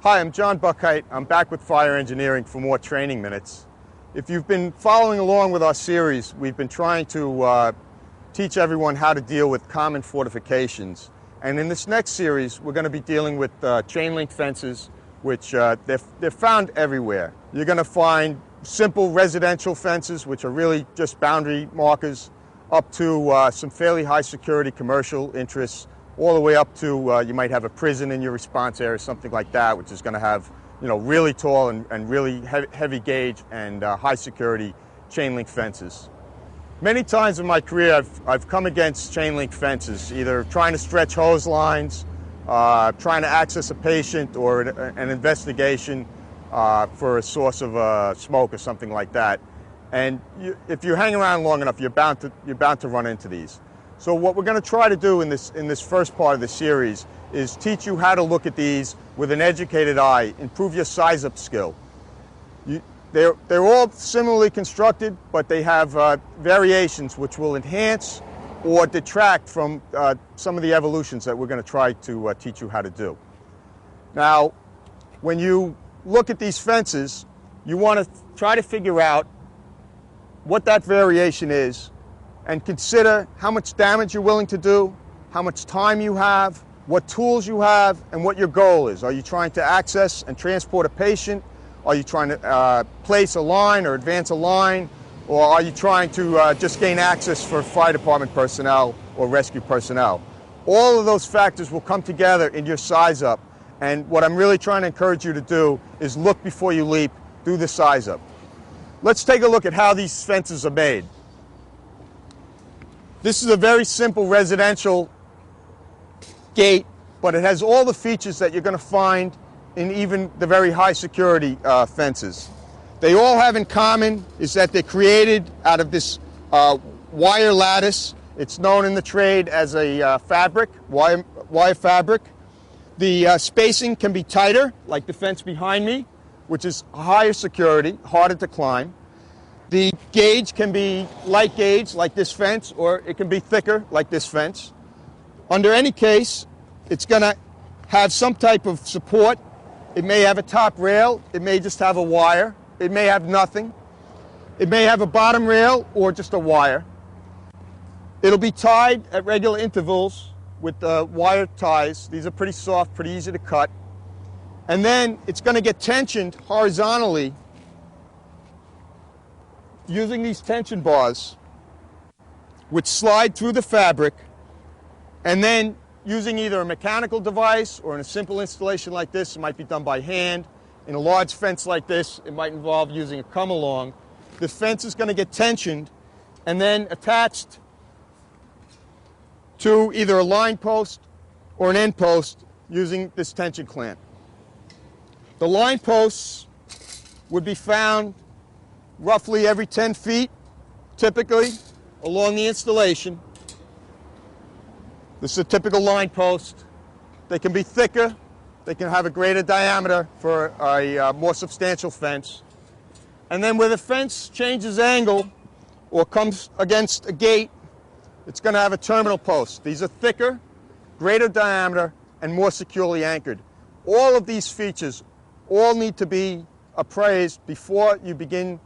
Hi, I'm John Buckheit. I'm back with Fire Engineering for more training minutes. If you've been following along with our series, we've been trying to teach everyone how to deal with common fortifications. And in this next series, we're going to be dealing with chain link fences, which they're found everywhere. You're going to find simple residential fences, which are really just boundary markers, up to some fairly high security commercial interests, all the way up to you might have a prison in your response area, something like that, which is going to have, you know, really tall and really heavy gauge and high security chain link fences. Many times in my career, I've come against chain link fences, either trying to stretch hose lines, trying to access a patient or an investigation for a source of smoke or something like that. And if you hang around long enough, you're bound to run into these. So what we're going to try to do in this first part of the series is teach you how to look at these with an educated eye, improve your size-up skill. They're all similarly constructed, but they have variations which will enhance or detract from some of the evolutions that we're going to try to teach you how to do. Now, when you look at these fences, you want to try to figure out what that variation is and consider how much damage you're willing to do, how much time you have, what tools you have, and what your goal is. Are you trying to access and transport a patient? Are you trying to place a line or advance a line? Or are you trying to just gain access for fire department personnel or rescue personnel? All of those factors will come together in your size up. And what I'm really trying to encourage you to do is look before you leap, do the size up. Let's take a look at how these fences are made. This is a very simple residential gate, but it has all the features that you're going to find in even the very high security fences. They all have in common is that they're created out of this wire lattice. It's known in the trade as a fabric, wire fabric. The spacing can be tighter, like the fence behind me, which is higher security, harder to climb. The gauge can be light gauge, like this fence, or it can be thicker, like this fence. Under any case, it's going to have some type of support. It may have a top rail. It may just have a wire. It may have nothing. It may have a bottom rail or just a wire. It'll be tied at regular intervals with wire ties. These are pretty soft, pretty easy to cut. And then it's going to get tensioned horizontally using these tension bars, which slide through the fabric, and then using either a mechanical device or in a simple installation like this, it might be done by hand. In a large fence like this, it might involve using a come-along. The fence is going to get tensioned and then attached to either a line post or an end post using this tension clamp. The line posts would be found roughly every 10 feet, typically, along the installation. This is a typical line post. They can be thicker. They can have a greater diameter for a more substantial fence. And then where the fence changes angle or comes against a gate, it's going to have a terminal post. These are thicker, greater diameter, and more securely anchored. All of these features all need to be appraised before you begin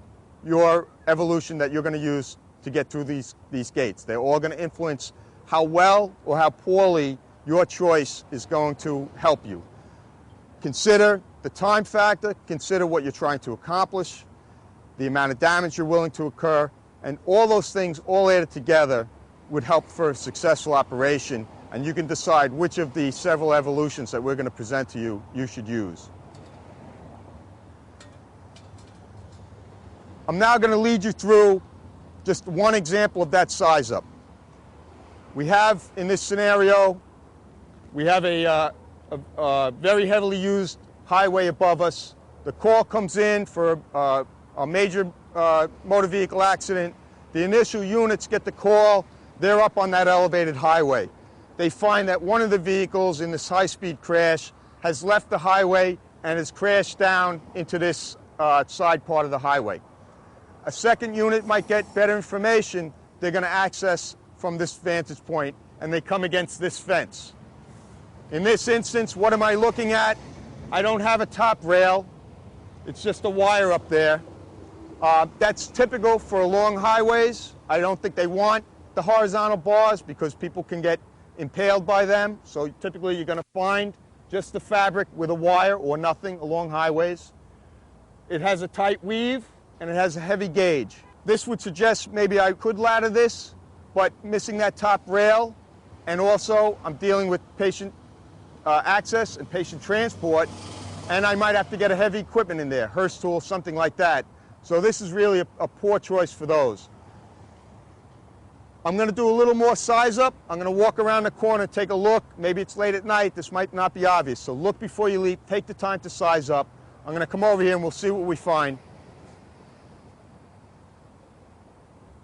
your evolution that you're going to use to get through these gates. They're all going to influence how well or how poorly your choice is going to help you. Consider the time factor, consider what you're trying to accomplish, the amount of damage you're willing to occur, and all those things all added together would help for a successful operation, and you can decide which of the several evolutions that we're going to present to you you should use. I'm now going to lead you through just one example of that size up. We have, in this scenario, we have a very heavily used highway above us. The call comes in for a major motor vehicle accident. The initial units get the call. They're up on that elevated highway. They find that one of the vehicles in this high-speed crash has left the highway and has crashed down into this side part of the highway. A second unit might get better information. They're going to access from this vantage point, and they come against this fence. In this instance, what am I looking at? I don't have a top rail. It's just a wire up there. That's typical for long highways. I don't think they want the horizontal bars because people can get impaled by them. So typically you're going to find just the fabric with a wire or nothing along highways. It has a tight weave and it has a heavy gauge. This would suggest maybe I could ladder this, but missing that top rail, and also I'm dealing with patient access and patient transport, and I might have to get a heavy equipment in there, hearse tool, something like that. So this is really a poor choice for those. I'm going to do a little more size up. I'm going to walk around the corner, take a look. Maybe it's late at night. This might not be obvious. So look before you leap. Take the time to size up. I'm going to come over here and we'll see what we find.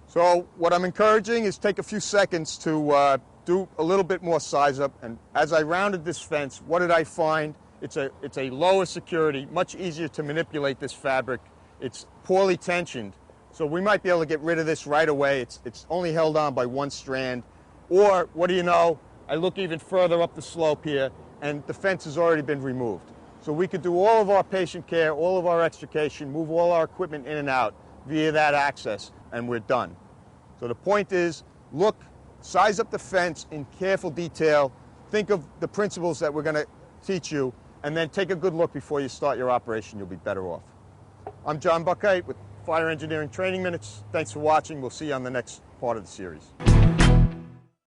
So what I'm encouraging is take a few seconds to do a little bit more size up. And as I rounded this fence, what did I find? It's a lower security, much easier to manipulate this fabric. It's poorly tensioned. So we might be able to get rid of this right away. It's only held on by one strand. Or, what do you know, I look even further up the slope here, and the fence has already been removed. So we could do all of our patient care, all of our extrication, move all our equipment in and out via that access, and we're done. So the point is, look, size up the fence in careful detail, think of the principles that we're going to teach you, and then take a good look before you start your operation. You'll be better off. I'm John Buckheit with Fire Engineering Training Minutes. Thanks for watching. We'll see you on the next part of the series.